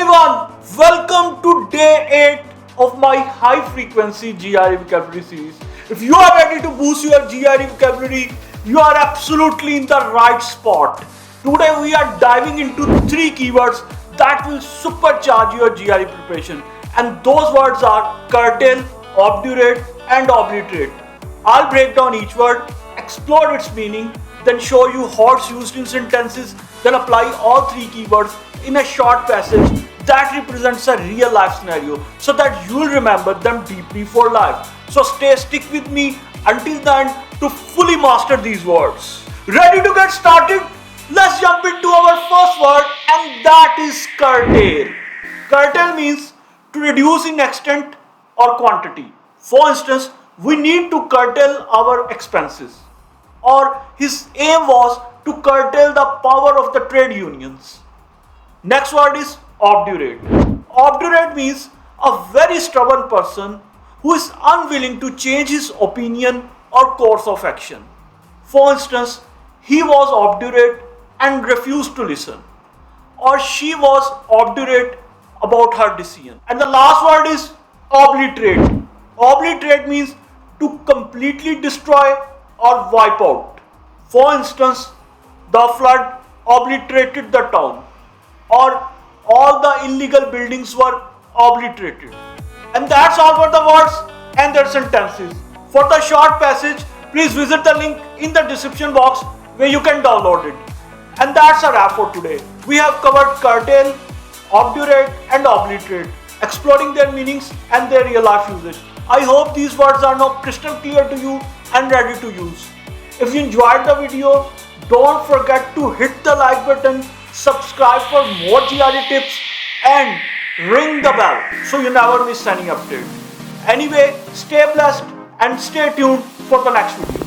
everyone, welcome to day 8 of my high frequency GRE vocabulary series. If you are ready to boost your GRE vocabulary, you are absolutely in the right spot. Today we are diving into 3 keywords that will supercharge your GRE preparation, and those words are curtail, obdurate and obliterate. I'll break down each word, explore its meaning, then show you how it's used in sentences, then apply all 3 keywords in a short passage that represents a real life scenario so that you'll remember them deeply for life. So stick with me until the end to fully master these words. Ready to get started? Let's jump into our first word, and that is curtail. Curtail means to reduce in extent or quantity. For instance, we need to curtail our expenses, or his aim was to curtail the power of the trade unions. Next word is obdurate. Obdurate means a very stubborn person who is unwilling to change his opinion or course of action. For instance, he was obdurate and refused to listen, or she was obdurate about her decision. And the last word is obliterate. Obliterate means to completely destroy or wipe out. For instance, the flood obliterated the town, or all the illegal buildings were obliterated. And that's all for the words and their sentences. For the short passage, please visit the link in the description box where you can download it. And that's a wrap for today. We have covered curtail, obdurate and obliterate, exploring their meanings and their real life usage. I hope these words are now crystal clear to you and ready to use. If you enjoyed the video, don't forget to hit the like button, subscribe for more GRE tips and ring the bell so you never miss any update. Anyway, stay blessed and stay tuned for the next video.